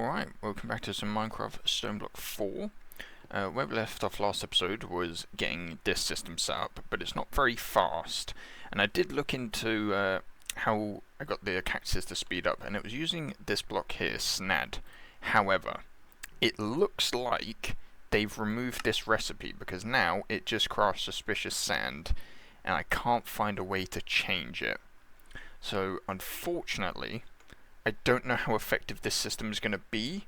Alright, welcome back to some Minecraft Stoneblock 4. Where we left off last episode was getting this system set up, but it's not very fast. And I did look into how I got the cactus to speed up, and it was using this block here, SNAD. However, it looks like they've removed this recipe, because now it just crafts suspicious sand, and I can't find a way to change it. So, unfortunately, I don't know how effective this system is going to be,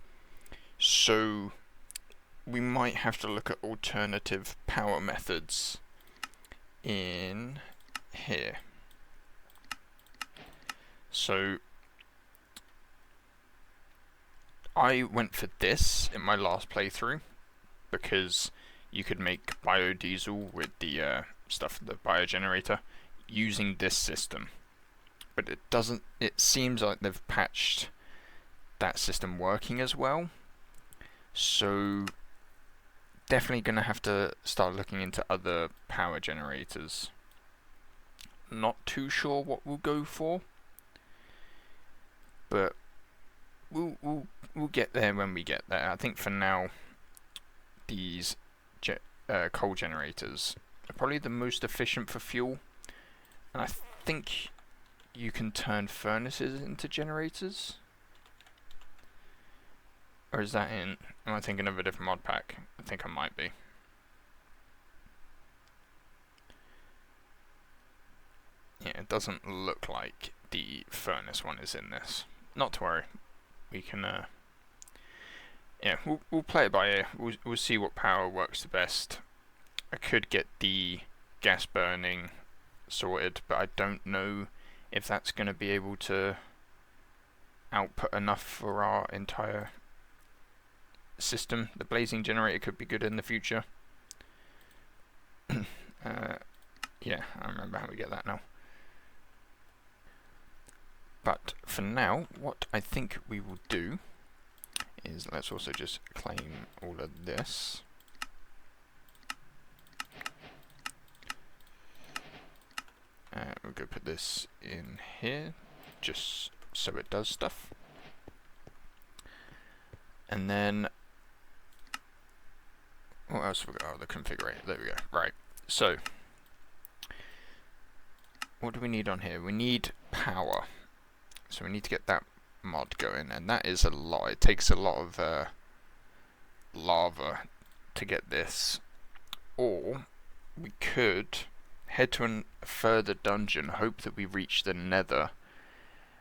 so we might have to look at alternative power methods in here. So I went for this in my last playthrough because you could make biodiesel with the stuff, the biogenerator, using this system. But it doesn't, it seems like they've patched that system working as well. So definitely going to have to start looking into other power generators. Not too sure what we'll go for, but we'll get there when we get there. I think for now these coal generators are probably the most efficient for fuel, and I think you can turn furnaces into generators. Or is that in... am I thinking of a different mod pack? I think I might be. Yeah, it doesn't look like the furnace one is in this. Not to worry. We can... yeah, we'll play it by ear. We'll see what power works the best. I could get the gas burning sorted, but I don't know if that's going to be able to output enough for our entire system. The blazing generator could be good in the future. Yeah, I remember how we get that now. But for now, what I think we will do is let's also just claim all of this. We'll go put this in here, just so it does stuff. And then, what else have we got? Oh, the configurator, there we go. Right, so, what do we need on here? We need power. So we need to get that mod going, and that is a lot. It takes a lot of lava to get this. Or, we could head to a further dungeon, hope that we reach the nether,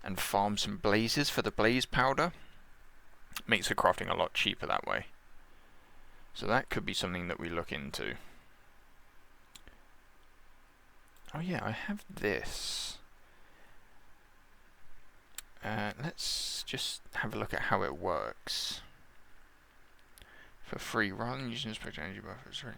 and farm some blazes for the blaze powder. Makes the crafting a lot cheaper that way. So that could be something that we look into. Oh yeah, I have this. Let's just have a look at how it works. For free, rather than using spectral energy buffers, right?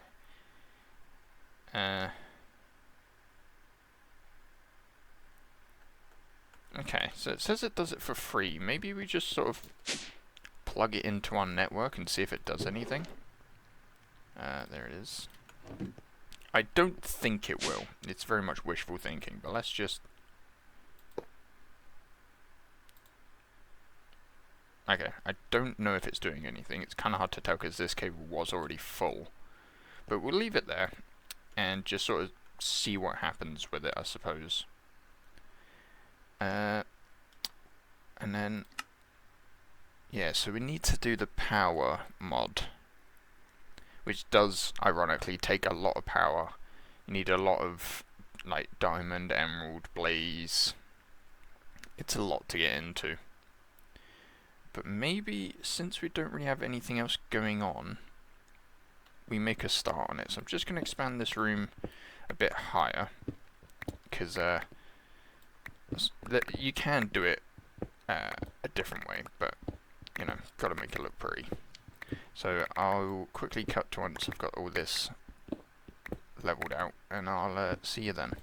Okay, so it says it does it for free. Maybe we just sort of plug it into our network and see if it does anything. There it is. I don't think it will. It's very much wishful thinking, but let's just... okay, I don't know if it's doing anything. It's kind of hard to tell because this cable was already full. But we'll leave it there and just sort of see what happens with it, I suppose. And then, yeah, so we need to do the power mod, which does ironically take a lot of power. You need a lot of like diamond, emerald, blaze. It's a lot to get into. But maybe since we don't really have anything else going on, we make a start on it. So I'm just going to expand this room a bit higher, because you can do it a different way, but you know, gotta make it look pretty. So I'll quickly cut to once I've got all this leveled out, and I'll see you then.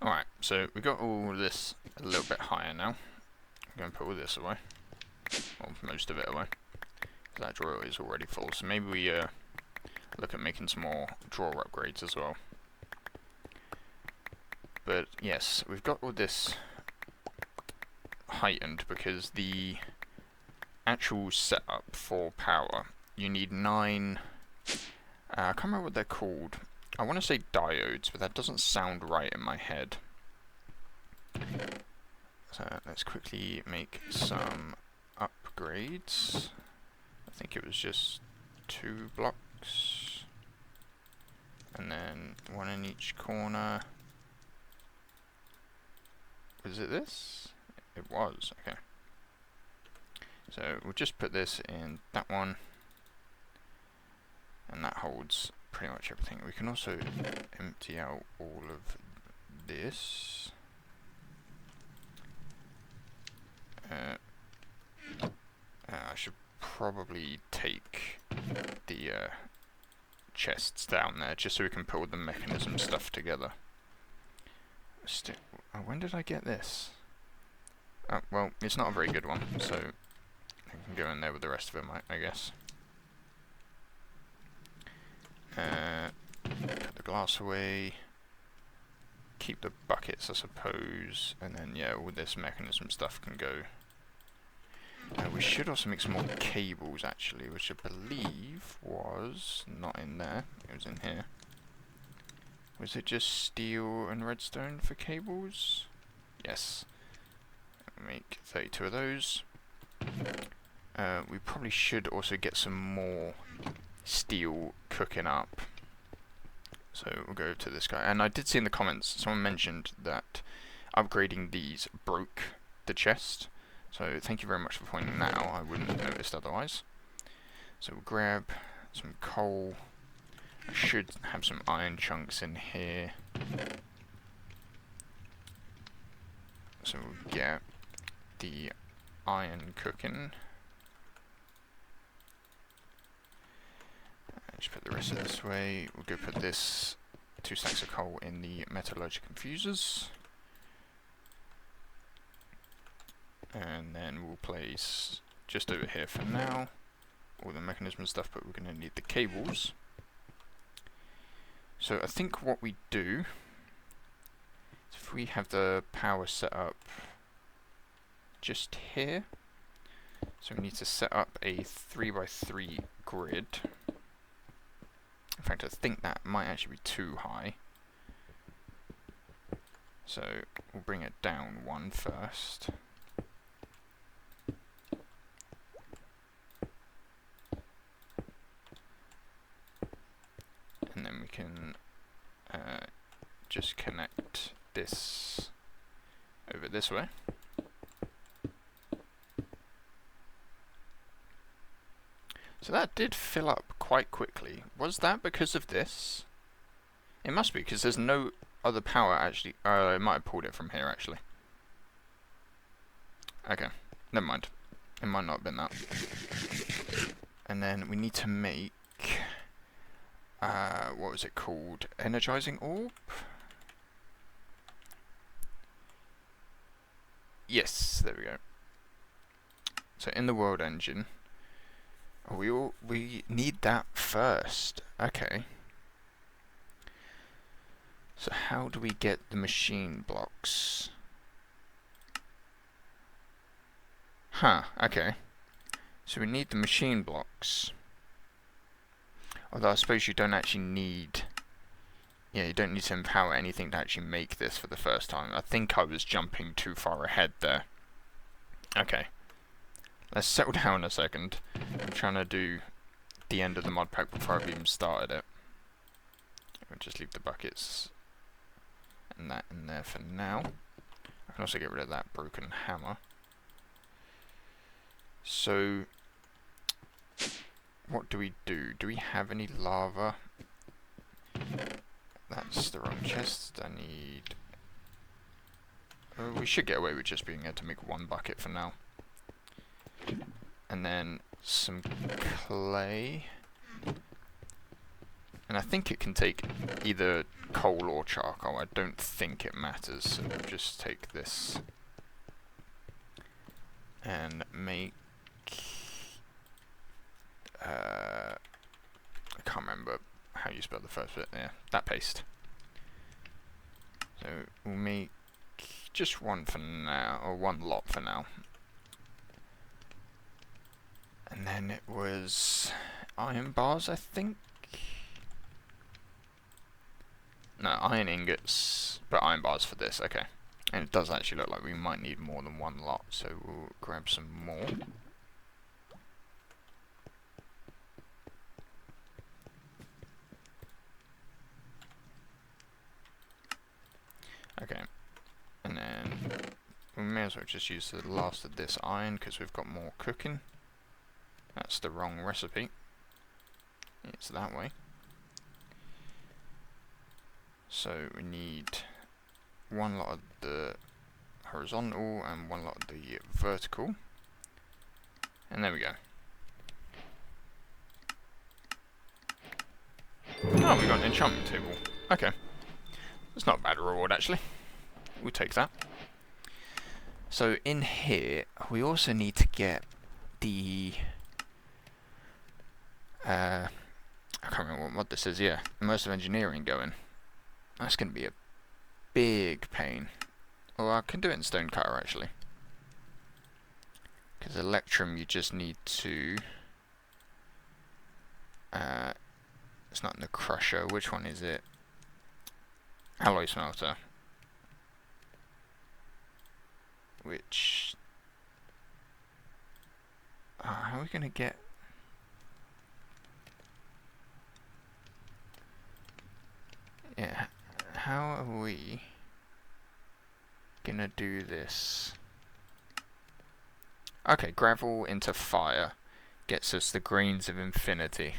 Alright, so we got all this a little bit higher now. I'm going to put all this away, or most of it away, because that drawer is already full. So maybe we look at making some more drawer upgrades as well. But yes, we've got all this heightened because the actual setup for power, you need 9. I can't remember what they're called. I want to say diodes, but that doesn't sound right in my head. So let's quickly make some upgrades. I think it was just 2 blocks. And then 1 in each corner. Was it this? It was, okay. So we'll just put this in that one. And that holds pretty much everything. We can also empty out all of this. I should probably take the chests down there just so we can put all the mechanism stuff together. When did I get this? Oh, well, it's not a very good one, so I can go in there with the rest of them, I guess. Put the glass away. Keep the buckets, I suppose, and then yeah, all this mechanism stuff can go. We should also make some more cables, actually, which I believe was not in there. It was in here. Was it just steel and redstone for cables? Yes. Make 32 of those. We probably should also get some more steel cooking up. So we'll go to this guy. And I did see in the comments, someone mentioned that upgrading these broke the chest. So thank you very much for pointing that out. I wouldn't have noticed otherwise. So we'll grab some coal. I should have some iron chunks in here. So we'll get the iron cooking. Just put the rest of this way. We'll go put this 2 stacks of coal in the metallurgical infusers. And then we'll place just over here for now all the mechanism stuff, but we're going to need the cables. So I think what we do is if we have the power set up just here, so we need to set up a 3x3 grid. In fact, I think that might actually be too high. So we'll bring it down 1 first. And then we can just connect this over this way. So that did fill up quite quickly. Was that because of this? It must be, because there's no other power actually. I might have pulled it from here actually. Okay, never mind. It might not have been that. And then we need to make what was it called? Energizing orb? Yes, there we go. So in the world engine, we need that first. Okay. So how do we get the machine blocks? Huh, okay. So we need the machine blocks. Although I suppose you don't actually need... Yeah, you don't need to empower anything to actually make this for the first time. I think I was jumping too far ahead there. Okay. Let's settle down a second. I'm trying to do the end of the mod pack before I've even started it. I'll just leave the buckets and that in there for now. I can also get rid of that broken hammer. So, what do we do? Do we have any lava? That's the wrong chest. I need... we should get away with just being able to make 1 bucket for now. And then some clay. And I think it can take either coal or charcoal. I don't think it matters. So we'll just take this and make... I can't remember how you spell the first bit. Yeah, that paste. So we'll make just 1 for now, or 1 lot for now. And then it was iron bars, I think. No, iron ingots, but iron bars for this, okay. And it does actually look like we might need more than one lot, so we'll grab some more. Okay, and then we may as well just use the last of this iron because we've got more cooking. That's the wrong recipe. It's that way. So we need one lot of the horizontal and one lot of the vertical. And there we go. Oh, we got an enchantment table. Okay. That's not a bad reward, actually. We'll take that. So in here, we also need to get the... I can't remember what this is, yeah. Immersive engineering going. That's going to be a big pain. Or I can do it in stone cutter, actually. Because electrum, you just need to... it's not in the crusher. Which one is it? Alloy smelter. Which... how are we going to get... Yeah, how are we gonna do this? Okay, gravel into fire gets us the grains of infinity.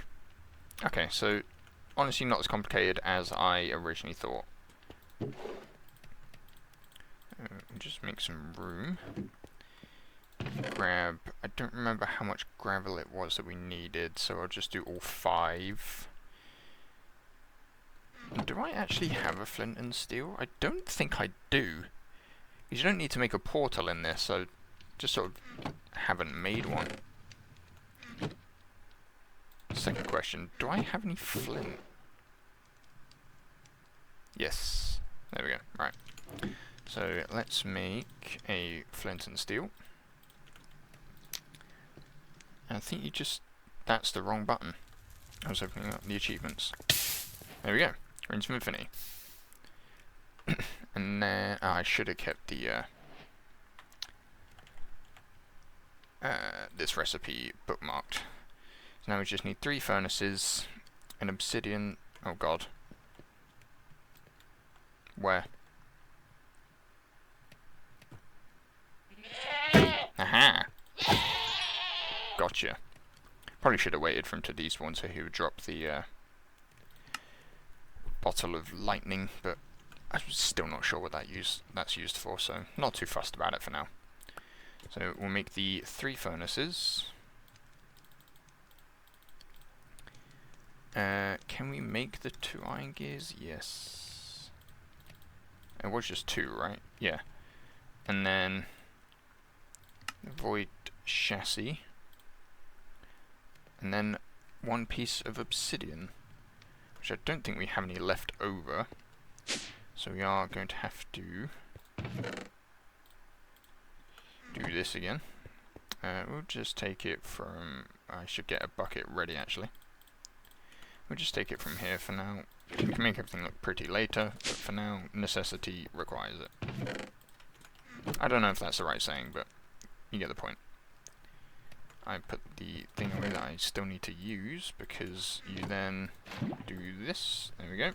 Okay, so honestly not as complicated as I originally thought. Just make some room. Grab, I don't remember how much gravel it was that we needed, so I'll just do all 5. Do I actually have a flint and steel? I don't think I do. You don't need to make a portal in this, so just sort of haven't made one. Second question, do I have any flint? Yes. There we go. Right. So let's make a flint and steel. And I think you just... That's the wrong button. I was opening up the achievements. There we go. Grains of infinity. And then I should have kept the this recipe bookmarked. So now we just need 3 furnaces, an obsidian. Oh god. Where? Aha! Gotcha. Probably should have waited for him to despawn so he would drop the bottle of lightning, but I'm still not sure what that's used for, so not too fussed about it for now. So we'll make the 3 furnaces. Can we make the 2 iron gears? Yes. It was just 2, right? Yeah. And then void chassis. And then 1 piece of obsidian, which I don't think we have any left over. So we are going to have to do this again. We'll just take it from... I should get a bucket ready, actually. We'll just take it from here for now. We can make everything look pretty later, but for now, necessity requires it. I don't know if that's the right saying, but you get the point. I put the thing away that I still need to use, because you then do this. There we go.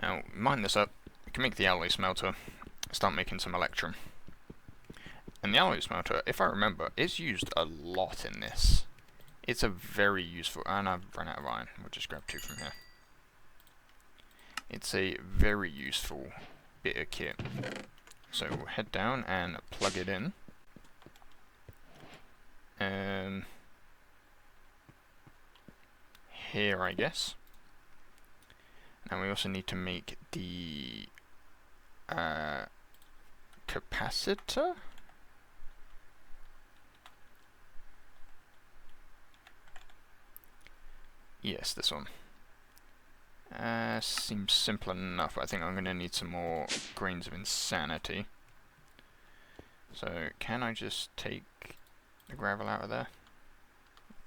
Now, mine this up. We can make the alloy smelter, start making some electrum. And the alloy smelter, if I remember, is used a lot in this. It's a very useful... And I've run out of iron. We'll just grab 2 from here. It's a very useful bit of kit. So we'll head down and plug it in. Here, I guess. And we also need to make the capacitor. Yes, this one. Seems simple enough. I think I'm going to need some more grains of insanity. So, can I just take the gravel out of there?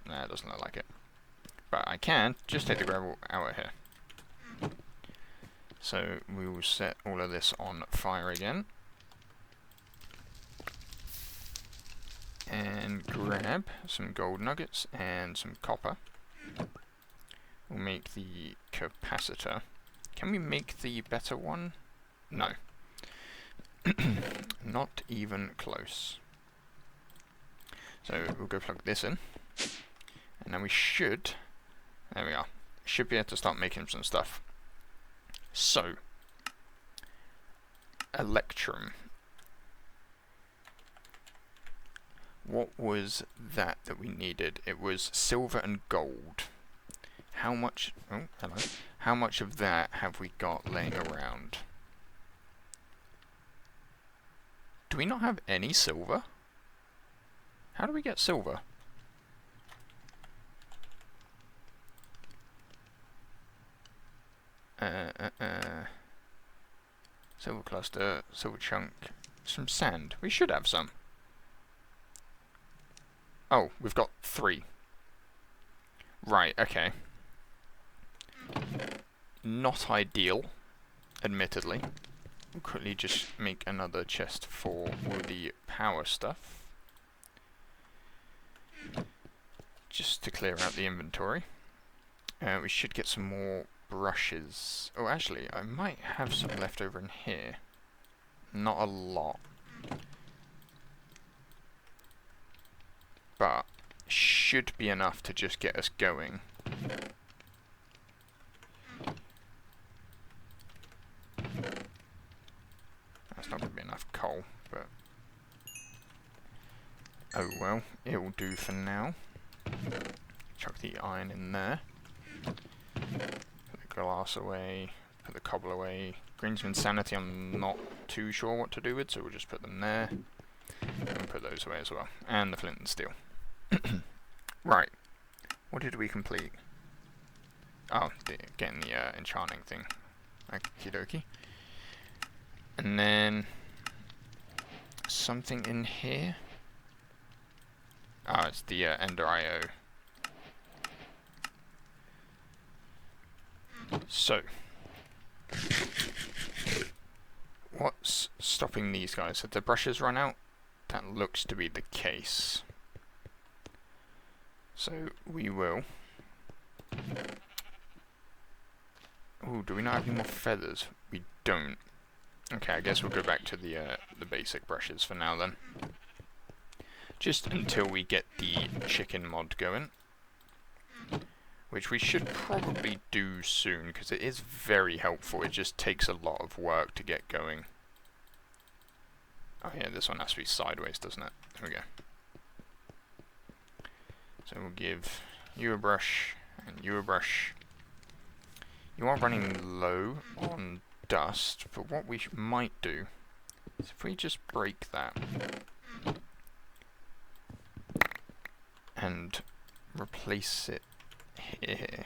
Nah, it doesn't look like it. But I can just take the gravel out of here. So we will set all of this on fire again. And grab some gold nuggets and some copper. We'll make the capacitor. Can we make the better one? No. Not even close. So we'll go plug this in. And then we should... There we are. Should be able to start making some stuff. So, electrum. What was that we needed? It was silver and gold. How much... Oh, hello. How much of that have we got laying around? Do we not have any silver? How do we get silver? Silver cluster, silver chunk, some sand. We should have some. Oh, we've got 3. Right, okay. Not ideal, admittedly. We'll quickly just make another chest for all the power stuff. Just to clear out the inventory. We should get some more brushes. Oh, actually, I might have some left over in here. Not a lot. But should be enough to just get us going. That's not going to be enough coal, but... oh well, it will do for now. Chuck the iron in there. Put the glass away, put the cobble away. Greens of Insanity I'm not too sure what to do with, so we'll just put them there. And we'll put those away as well. And the flint and steel. Right. What did we complete? Oh, getting the enchanting thing. Okie dokie. And then... something in here. Ah, it's the Ender IO. So, what's stopping these guys? Have the brushes run out? That looks to be the case. So, we will... ooh, do we not have any more feathers? We don't. Okay, I guess we'll go back to the basic brushes for now then. Just until we get the chicken mod going. Which we should probably do soon, because it is very helpful. It just takes a lot of work to get going. Oh yeah, this one has to be sideways, doesn't it? There we go. So we'll give you a brush, and you a brush. You are running low on dust, but what we might do is if we just break that and replace it here,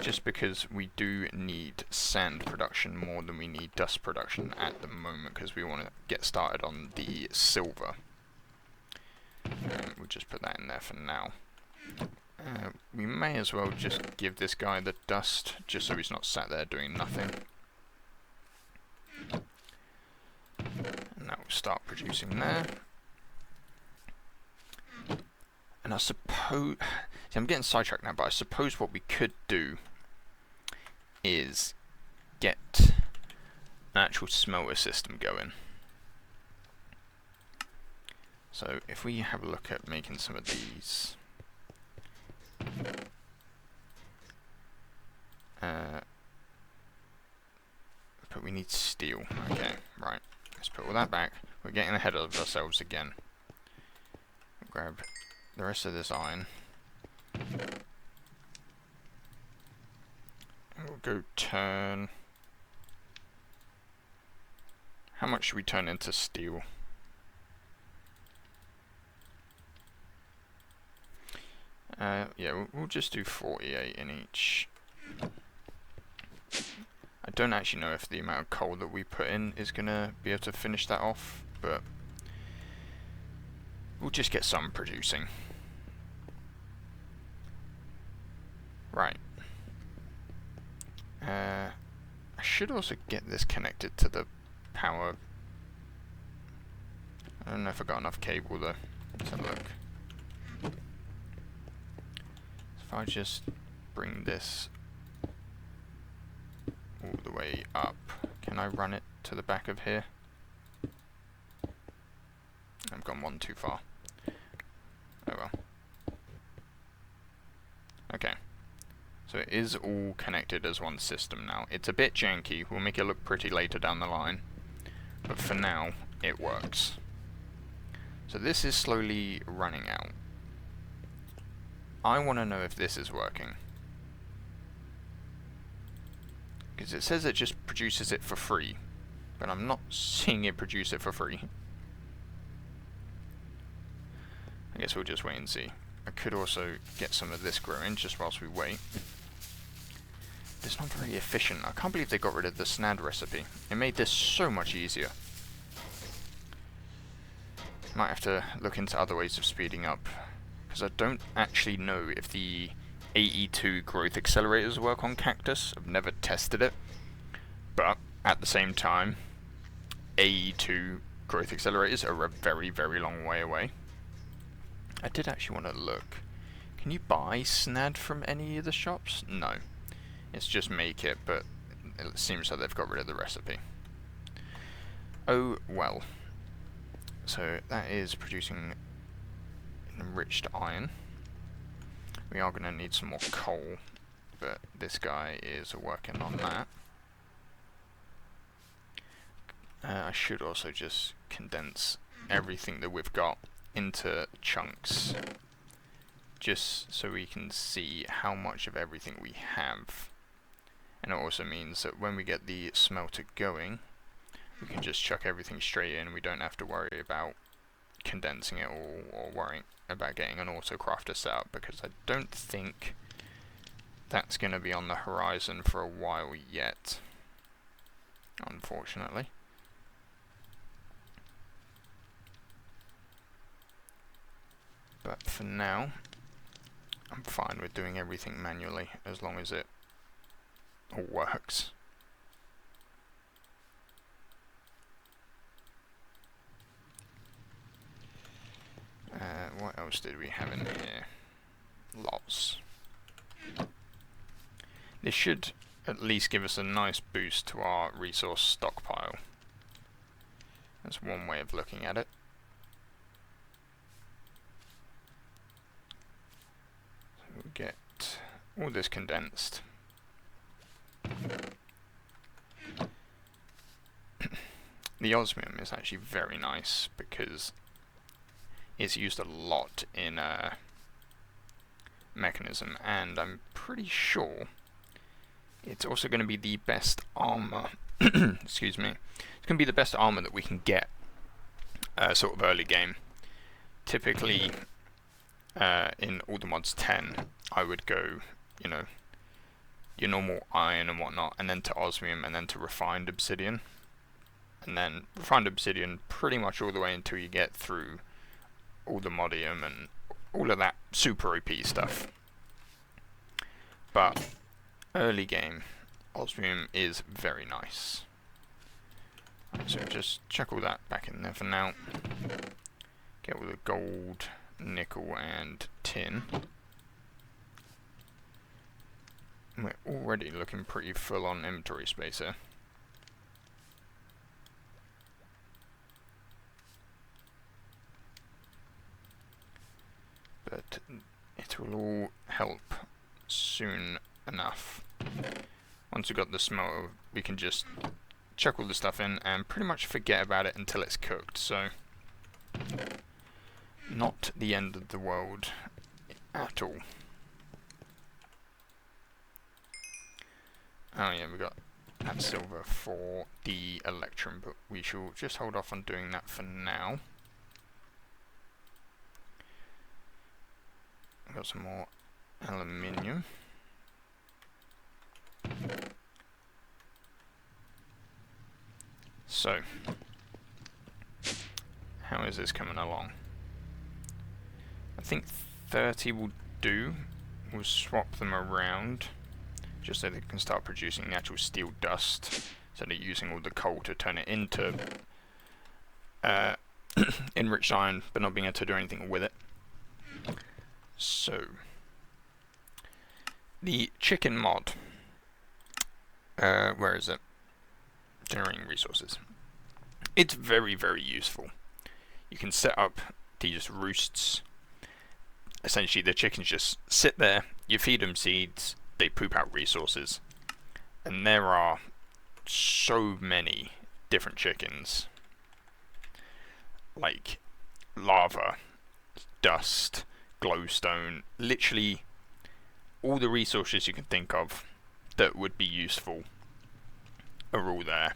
just because we do need sand production more than we need dust production at the moment, because we want to get started on the silver. We'll just put that in there for now. We may as well just give this guy the dust, just so he's not sat there doing nothing. And that will start producing there. And I suppose... see, I'm getting sidetracked now, but I suppose what we could do is get an actual smelter system going. So if we have a look at making some of these... but we need steel. Okay, right. Let's put all that back. We're getting ahead of ourselves again. Grab the rest of this iron. And we'll go turn... how much should we turn into steel? Yeah, we'll just do 48 in each. I don't actually know if the amount of coal that we put in is going to be able to finish that off, but we'll just get some producing. Right. I should also get this connected to the power. I don't know if I got enough cable though. Let's have a look. If I just bring this all the way up, can I run it to the back of here? I've gone one too far. Oh well. Okay. So it is all connected as one system now. It's a bit janky, we'll make it look pretty later down the line. But for now, it works. So this is slowly running out. I want to know if this is working. Because it says it just produces it for free. But I'm not seeing it produce it for free. I guess we'll just wait and see. I could also get some of this growing just whilst we wait. It's not very efficient. I can't believe they got rid of the SNAD recipe. It made this so much easier. Might have to look into other ways of speeding up. Because I don't actually know if the AE2 growth accelerators work on cactus. I've never tested it. But at the same time, AE2 growth accelerators are a very, very long way away. I did actually want to look. Can you buy SNAD from any of the shops? No. It's just make it, but it seems like they've got rid of the recipe. Oh well. So that is producing enriched iron. We are going to need some more coal, but this guy is working on that. I should also just condense everything that we've got into chunks, just so we can see how much of everything we have. And it also means that when we get the smelter going, we can just chuck everything straight in. We don't have to worry about condensing it or worrying about getting an autocrafter set up, because I don't think that's going to be on the horizon for a while yet, unfortunately. But for now, I'm fine with doing everything manually as long as it all works. What else did we have in here? Lots. This should at least give us a nice boost to our resource stockpile. That's one way of looking at it. So we'll get all this condensed. The osmium is actually very nice because it's used a lot in mechanism, and I'm pretty sure it's also going to be the best armor. Excuse me. It's going to be the best armor that we can get sort of early game. Typically in all the mods 10 I would go, you know, your normal iron and whatnot, and then to osmium, and then to refined obsidian, and then refined obsidian pretty much all the way until you get through all the modium and all of that super OP stuff. But early game, osmium is very nice. So just chuck all that back in there for now. Get all the gold, nickel and tin. We're already looking pretty full on inventory space here. But it will all help soon enough. Once we've got the smelter, we can just chuck all the stuff in and pretty much forget about it until it's cooked. So, not the end of the world at all. Oh yeah, we got that silver for the electrum, but we shall just hold off on doing that for now. We've got some more aluminium. So, how is this coming along? I think 30 will do. We'll swap them around just so they can start producing the actual steel dust. So they're using all the coal to turn it into enriched iron, but not being able to do anything with it. So, the chicken mod. Where is it? Generating resources. It's very, very useful. You can set up these roosts. Essentially, the chickens just sit there, you feed them seeds, they poop out resources. And there are so many different chickens. Like lava, dust, glowstone, literally all the resources you can think of that would be useful are all there.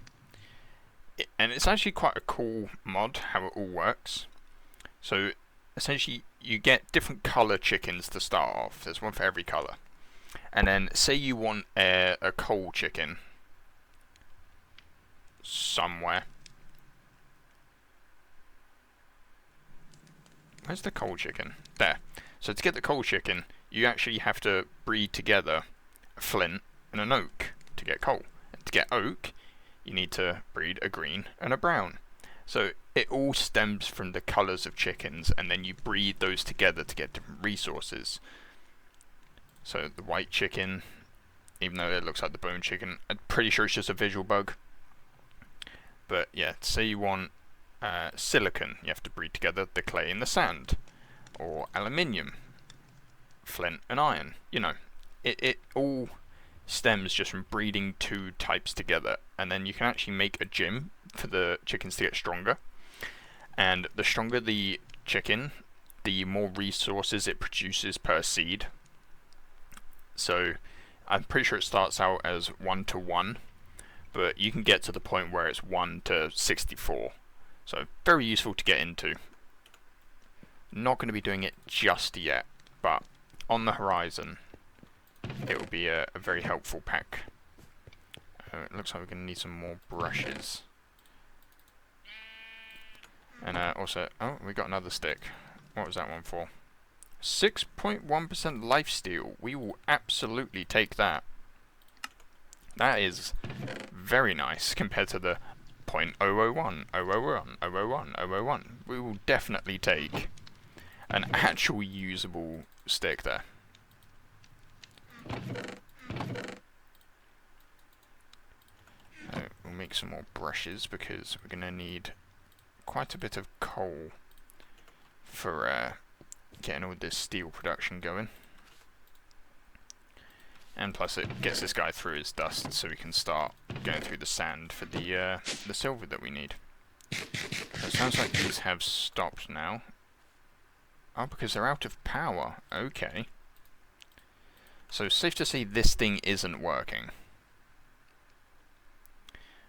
And it's actually quite a cool mod how it all works. So essentially you get different colour chickens to start off. There's one for every colour. And then say you want a coal chicken somewhere. Where's the coal chicken? There. So to get the coal chicken, you actually have to breed together a flint and an oak to get coal. And to get oak, you need to breed a green and a brown. So it all stems from the colours of chickens, and then you breed those together to get different resources. So the white chicken, even though it looks like the bone chicken, I'm pretty sure it's just a visual bug. But yeah, say you want silicon, you have to breed together the clay and the sand. Or aluminium, flint and iron. You know, it all stems just from breeding two types together, and then you can actually make a gym for the chickens to get stronger. And the stronger the chicken, the more resources it produces per seed. So I'm pretty sure it starts out as 1:1, but you can get to the point where it's 1:64. So very useful to get into. Not going to be doing it just yet, but on the horizon it will be a very helpful pack. It looks like we're going to need some more brushes. And also, oh, we got another stick. What was that one for? 6.1% lifesteal. We will absolutely take that. That is very nice compared to the 0.001, 001, 001, 001. We will definitely take an actual usable stick there. We'll make some more brushes because we're going to need quite a bit of coal for getting all this steel production going. And plus it gets this guy through his dust so we can start going through the sand for the silver that we need. So it sounds like these have stopped now. Oh, because they're out of power. Okay. So safe to say this thing isn't working.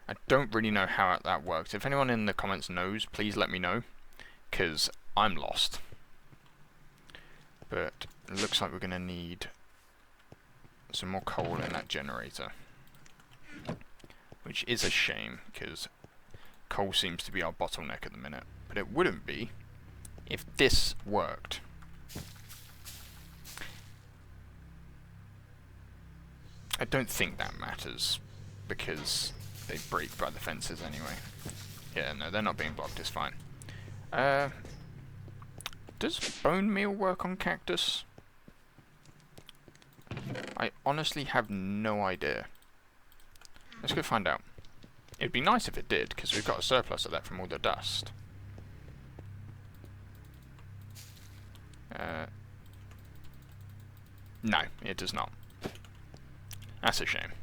I don't really know how that works. If anyone in the comments knows, please let me know, because I'm lost. But it looks like we're going to need some more coal in that generator, which is a shame, because coal seems to be our bottleneck at the minute. But it wouldn't be if this worked. I don't think that matters, because they break by the fences anyway. Yeah, no, they're not being blocked, it's fine. Does bone meal work on cactus? I honestly have no idea. Let's go find out. It'd be nice if it did, because we've got a surplus of that from all the dust. No, it does not. That's a shame.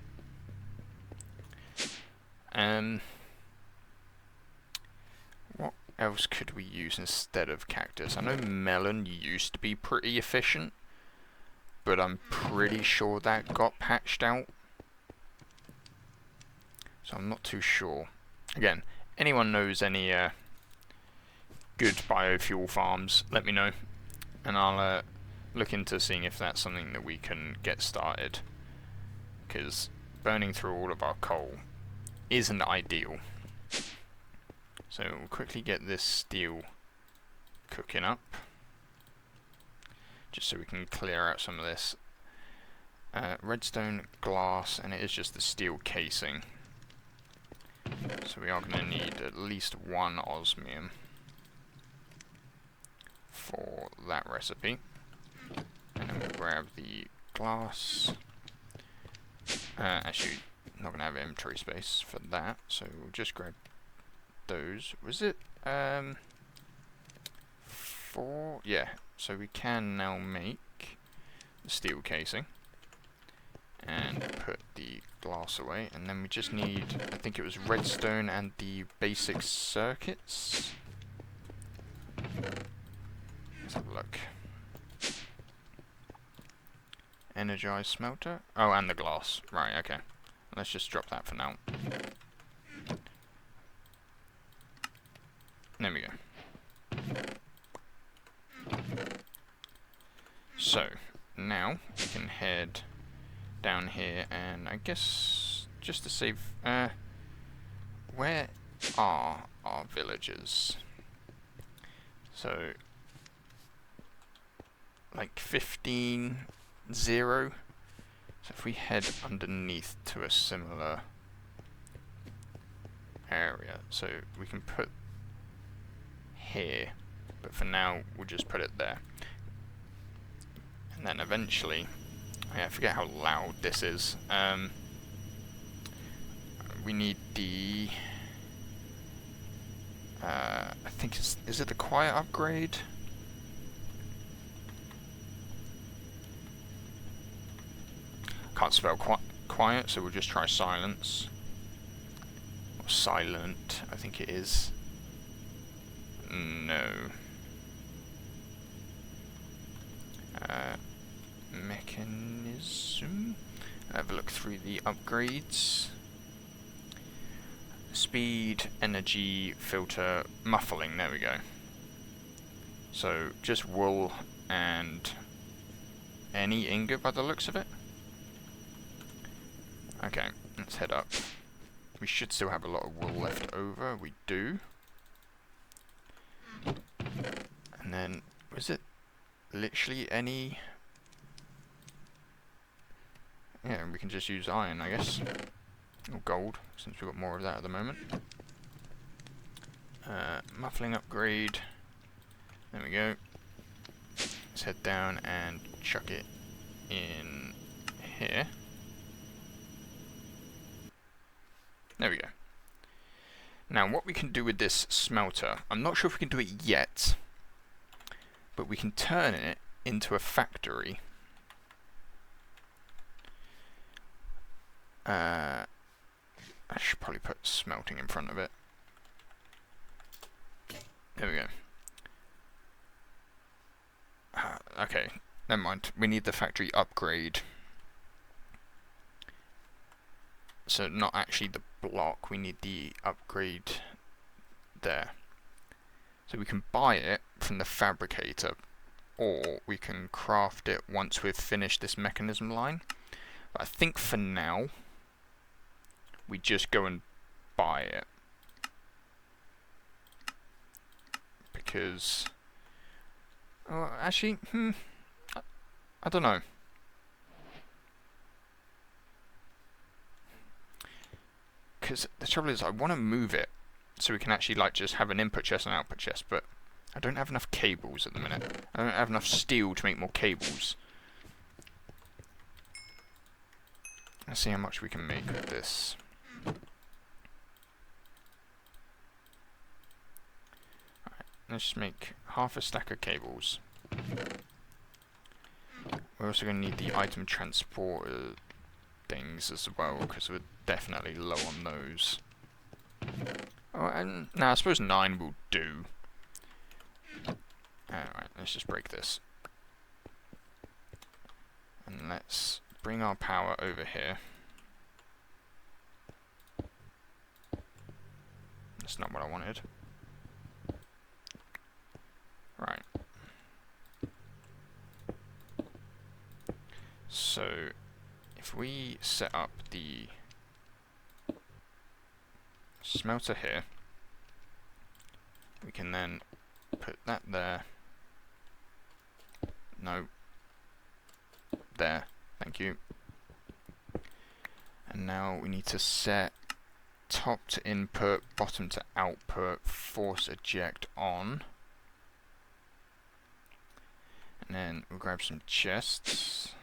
What else could we use instead of cactus? I know melon used to be pretty efficient, but I'm pretty sure that got patched out. So I'm not too sure. Again, anyone knows any good biofuel farms, let me know. And I'll look into seeing if that's something that we can get started. Because burning through all of our coal isn't ideal. So we'll quickly get this steel cooking up. just so we can clear out some of this. Redstone, glass, and it is just the steel casing. So we are going to need at least one osmium for that recipe. And then we'll grab the glass. Actually, not going to have inventory space for that, so we'll just grab those. Was it 4? Yeah, so we can now make the steel casing and put the glass away, and then we just need, I think it was redstone and the basic circuits. Let's have a look. Energized smelter. Oh, and the glass. Right, okay. Let's just drop that for now. There we go. So, now we can head down here, and I guess just to save, where are our villagers? So, like 15, 0. So if we head underneath to a similar area, so we can put here, but for now we'll just put it there. And then eventually, I forget how loud this is. We need the, I think is it the quiet upgrade? Can't spell quiet, so we'll just try silence. Or silent, I think it is. No. Mechanism. Have a look through the upgrades. Speed, energy, filter, muffling, there we go. So just wool and any ingot by the looks of it. Okay, let's head up. We should still have a lot of wool left over. We do. And then, was it literally any... Yeah, we can just use iron, I guess. Or gold, since we've got more of that at the moment. Muffling upgrade. There we go. Let's head down and chuck it in here. There we go. Now, what we can do with this smelter, I'm not sure if we can do it yet, but we can turn it into a factory. I should probably put smelting in front of it. There we go. Okay, never mind. We need the factory upgrade. So not actually the block, we need the upgrade there. So we can buy it from the fabricator, or we can craft it once we've finished this mechanism line. But I think for now, we just go and buy it. Because... Oh, actually, I don't know. Because the trouble is, I want to move it so we can actually like just have an input chest and output chest, but I don't have enough cables at the minute. I don't have enough steel to make more cables. Let's see how much we can make with this. Alright, let's just make half a stack of cables. We're also going to need the item transporter things as well, because we're definitely low on those. Oh, and now I suppose 9 will do. Alright, let's just break this. And let's bring our power over here. That's not what I wanted. Right. So, if we set up the smelter here, we can then put that there. No, There. Thank you. And now we need to set top to input, bottom to output, force eject on. And then we'll grab some chests.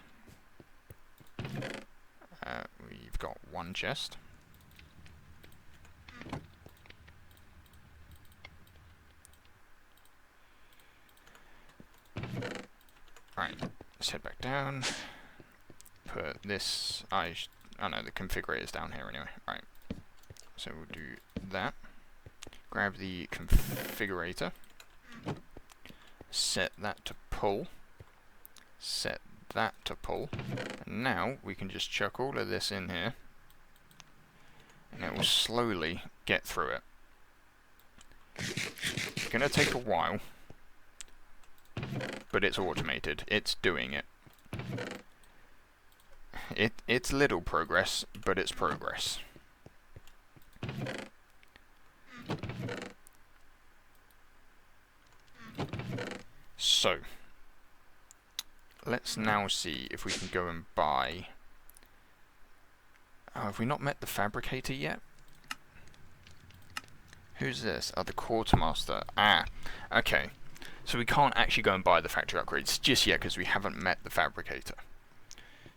We've got one chest. Right, let's head back down. Put this. Oh no, the configurator's down here anyway. Right, so we'll do that. Grab the configurator. Set that to pull. Set that to pull. And now we can just chuck all of this in here. And it will slowly get through it. It's going to take a while. But it's automated. It's doing it. It's little progress, but it's progress. So, let's now see if we can go and buy... Oh, have we not met the fabricator yet? Who's this? Oh, the quartermaster. Ah, okay. So we can't actually go and buy the factory upgrades just yet because we haven't met the fabricator.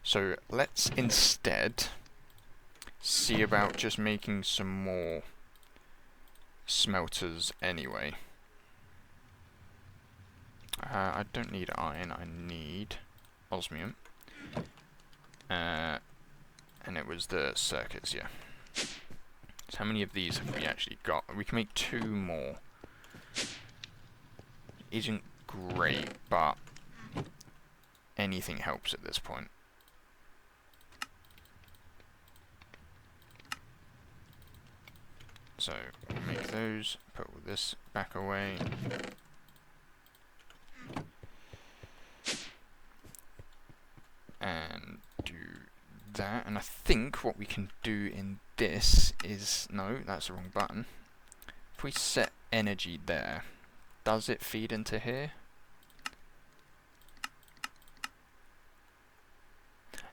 So let's instead see about just making some more smelters anyway. I don't need iron, I need osmium. And it was the circuits, yeah. So how many of these have we actually got? We can make 2 more. Isn't great, but anything helps at this point. So we'll make those, put this back away. And do that, and I think what we can do in this is, no, that's the wrong button. If we set energy there, does it feed into here?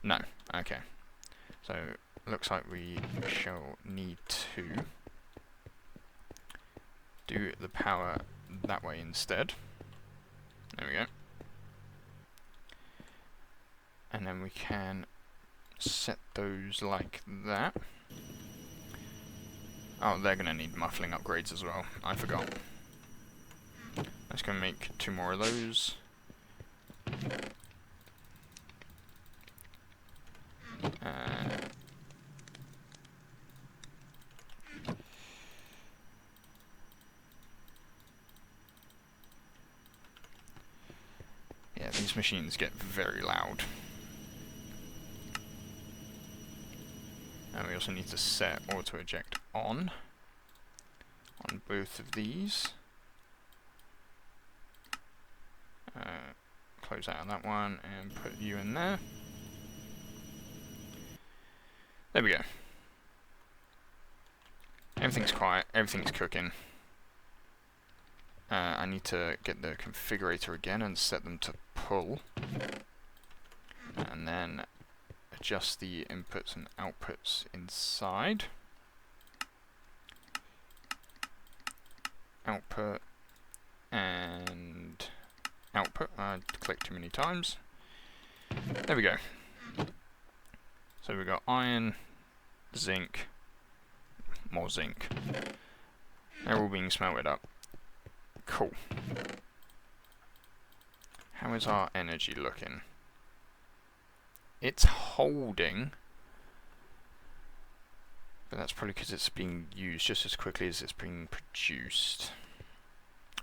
No, okay. So, looks like we shall need to do the power that way instead. There we go. And then we can set those like that. Oh, they're going to need muffling upgrades as well. I forgot. Let's go make 2 more of those. Yeah, these machines get very loud. And we also need to set auto eject on both of these. Close out of that one and put you in there. There we go. Everything's quiet, everything's cooking. I need to get the configurator again and set them to pull. And then adjust the inputs and outputs inside. Output and output. I clicked too many times. There we go. So we've got iron, zinc, more zinc. They're all being smelted up. Cool. How is our energy looking? It's holding, but that's probably because it's being used just as quickly as it's being produced.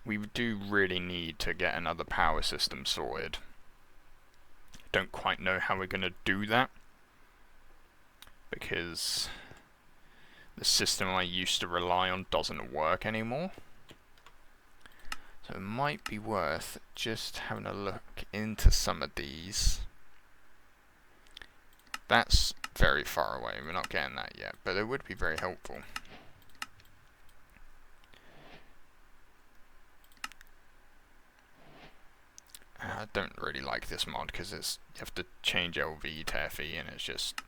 We do really need to get another power system sorted. Don't quite know how we're going to do that, because the system I used to rely on doesn't work anymore. So it might be worth just having a look into some of these. That's very far away, we're not getting that yet, but it would be very helpful. I don't really like this mod because you have to change LV to FE and it's just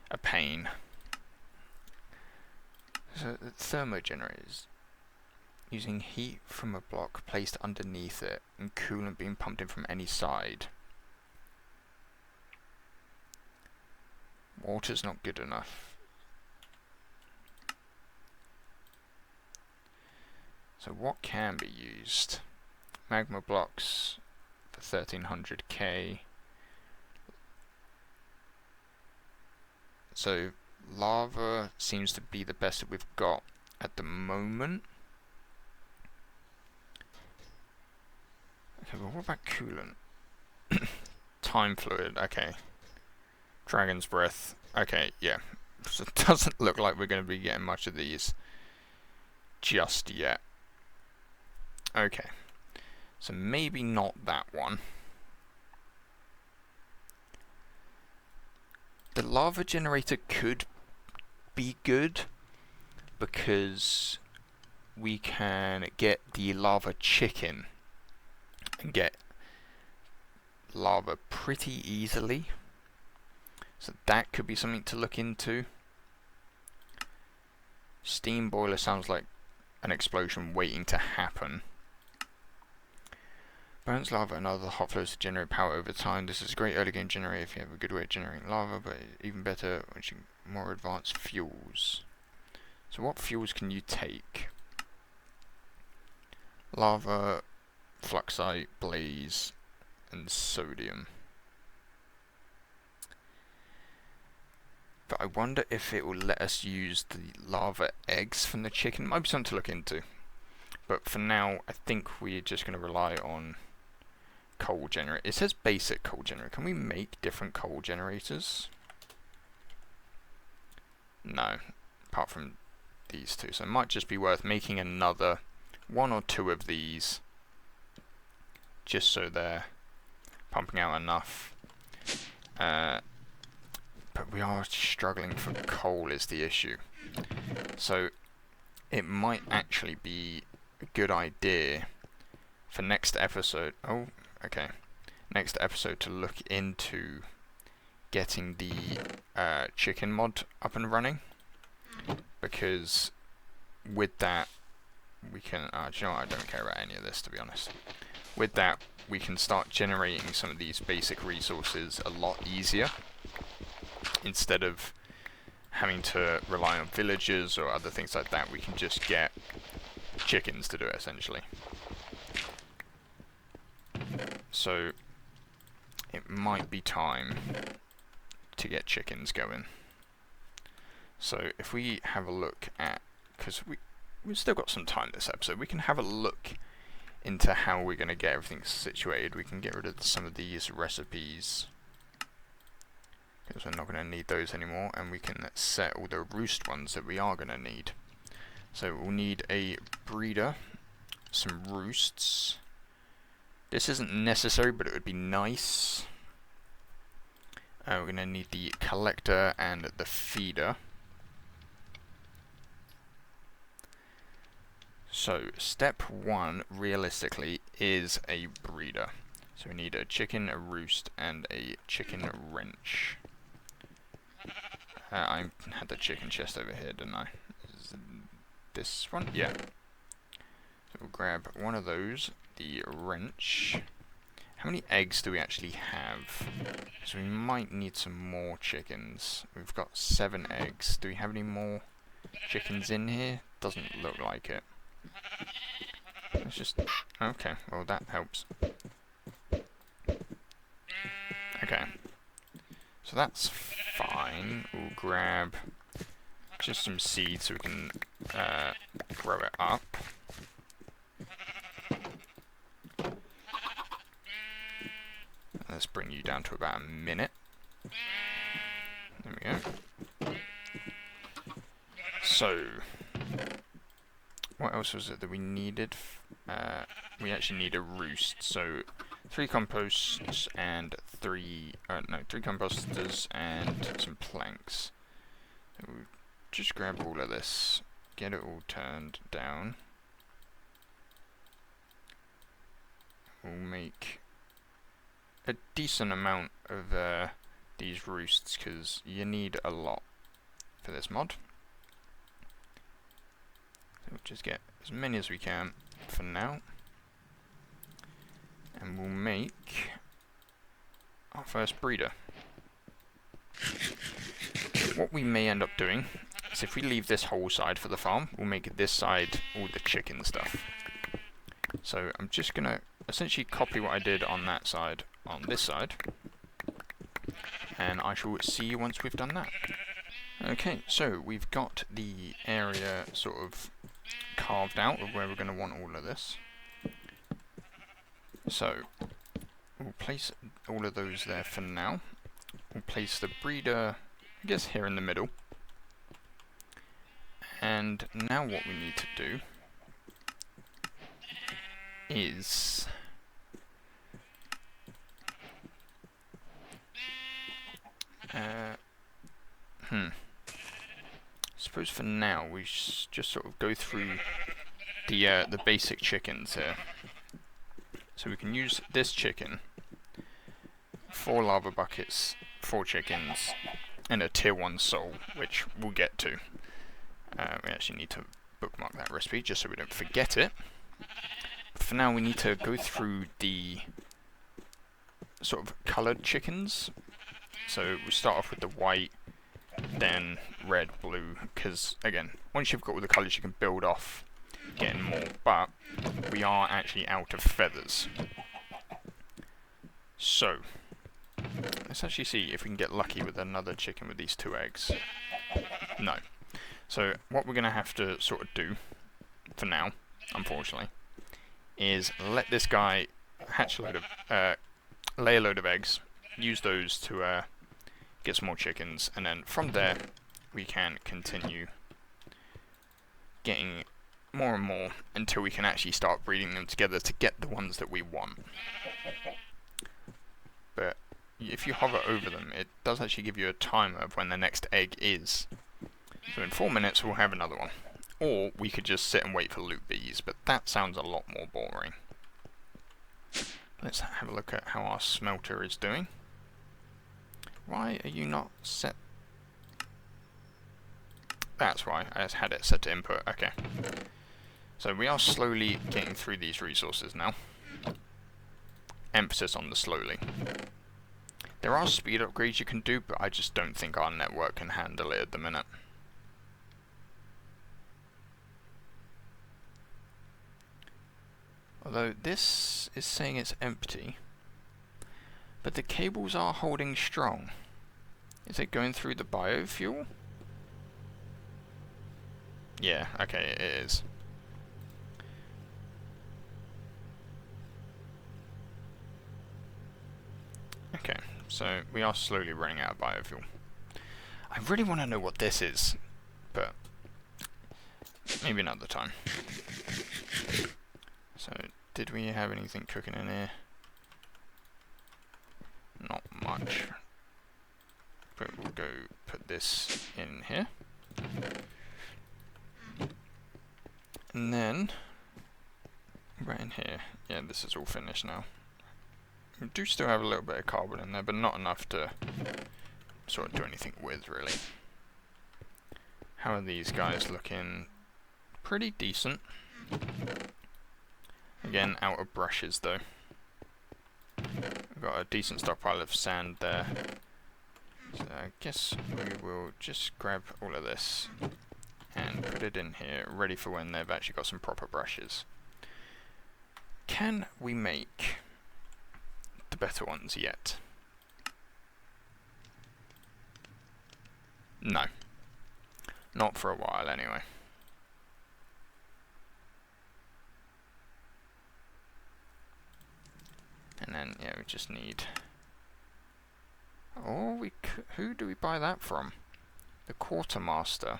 a pain. So the thermogenerators, using heat from a block placed underneath it and coolant being pumped in from any side. Water's not good enough. So what can be used? Magma blocks for 1300k. So lava seems to be the best that we've got at the moment. Okay, but what about coolant? Time fluid, okay. Dragon's breath, okay, yeah. So it doesn't look like we're going to be getting much of these just yet. Okay, so maybe not that one. The lava generator could be good because we can get the lava chicken and get lava pretty easily. So that could be something to look into. Steam boiler sounds like an explosion waiting to happen. Burns lava and other hot flows to generate power over time. This is a great early game generator if you have a good way of generating lava, but even better when you more advanced fuels. So what fuels can you take? Lava, fluxite, blaze, and sodium. But I wonder if it will let us use the lava eggs from the chicken. Might be something to look into. But for now, I think we're just going to rely on coal generator. It says basic coal generator. Can we make different coal generators? No, apart from these two. So it might just be worth making another one or two of these, just so they're pumping out enough. But we are struggling for coal is the issue. So it might actually be a good idea for next episode. Oh, okay. Next episode to look into getting the chicken mod up and running, because with that we can. Do you know what? I don't care about any of this, to be honest. With that, we can start generating some of these basic resources a lot easier, instead of having to rely on villagers or other things like that. We can just get chickens to do it, essentially. So it might be time to get chickens going. So if we have a look at, because we've still got some time this episode, we can have a look into how we're going to get everything situated. We can get rid of some of these recipes, because we're not going to need those anymore, and we can set all the roost ones that we are going to need. So we'll need a breeder, some roosts. This isn't necessary, but it would be nice. We're going to need the collector and the feeder. So step one, realistically, is a breeder. So we need a chicken, a roost, and a chicken wrench. I had the chicken chest over here, didn't I? Is this one? Yeah. So we'll grab one of those, the wrench. How many eggs do we actually have? So we might need some more chickens. We've got 7 eggs. Do we have any more chickens in here? Doesn't look like it. Let's just... Okay, well that helps. Okay. So that's fine. We'll grab just some seeds so we can grow it up. Let's bring you down to about a minute. There we go. So, what else was it that we needed? We actually need a roost. So, 3 composts and 3 composters and some planks. So we'll just grab all of this, get it all turned down. We'll make a decent amount of these roosts, because you need a lot for this mod. So we'll just get as many as we can for now, and we'll make our first breeder. What we may end up doing is, if we leave this whole side for the farm, we'll make this side all the chicken stuff. So I'm just going to essentially copy what I did on that side on this side, and I shall see you once we've done that. Okay, so we've got the area sort of carved out of where we're going to want all of this. So we'll place all of those there for now. We'll place the breeder, I guess, here in the middle. And now what we need to do is suppose for now we just sort of go through the basic chickens here. So we can use this chicken, 4 lava buckets, 4 chickens, and a tier 1 soul, which we'll get to. We actually need to bookmark that recipe just so we don't forget it. But for now we need to go through the sort of coloured chickens. So we'll start off with the white, then red, blue, because again, once you've got all the colours you can build off getting more, but we are actually out of feathers. So let's actually see if we can get lucky with another chicken with these 2 eggs. No. So what we're going to have to sort of do for now, unfortunately, is let this guy hatch a load of, lay a load of eggs, use those to get some more chickens, and then from there we can continue getting more and more until we can actually start breeding them together to get the ones that we want. But if you hover over them, it does actually give you a timer of when the next egg is. So in 4 minutes we'll have another one. Or we could just sit and wait for loot bees, but that sounds a lot more boring. Let's have a look at how our smelter is doing. Why are you not set? That's why, I just had it set to input, okay. So we are slowly getting through these resources now. Emphasis on the slowly. There are speed upgrades you can do, but I just don't think our network can handle it at the minute. Although this is saying it's empty, but the cables are holding strong. Is it going through the biofuel? Yeah, okay, it is. Okay, so we are slowly running out of biofuel. I really want to know what this is, but maybe another time. So, did we have anything cooking in here? Not much. But we'll go put this in here. And then, right in here. Yeah, this is all finished now. We do still have a little bit of carbon in there, but not enough to sort of do anything with, really. How are these guys looking? Pretty decent. Again, out of brushes though. We've got a decent stockpile of sand there. So I guess we will just grab all of this and put it in here, ready for when they've actually got some proper brushes. Can we make the better ones yet? No. Not for a while anyway. And then, yeah, we just need... Oh, who do we buy that from? The Quartermaster.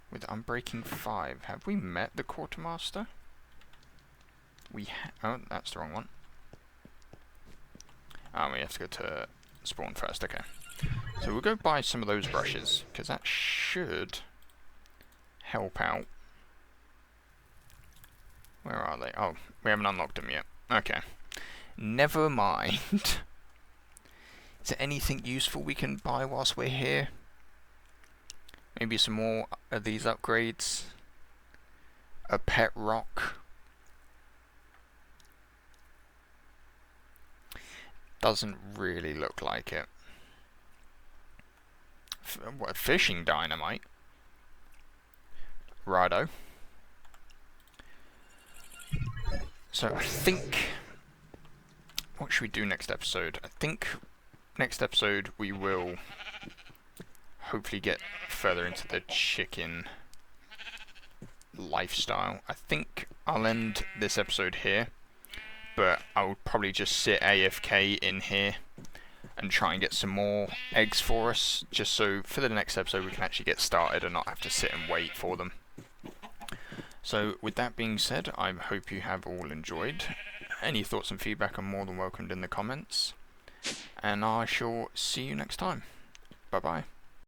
With Unbreaking 5. Have we met the Quartermaster? Oh, that's the wrong one. Oh, we have to go to spawn first, okay. So we'll go buy some of those brushes, because that should help out. Where are they? Oh, we haven't unlocked them yet. Okay. Never mind. Is there anything useful we can buy whilst we're here? Maybe some more of these upgrades. A pet rock. Doesn't really look like it. What, fishing dynamite? Righto. So I think... what should we do next episode? I think next episode we will hopefully get further into the chicken lifestyle. I think I'll end this episode here, but I'll probably just sit AFK in here and try and get some more eggs for us, just so for the next episode we can actually get started and not have to sit and wait for them. So with that being said, I hope you have all enjoyed. Any thoughts and feedback are more than welcomed in the comments, and I shall see you next time. Bye bye.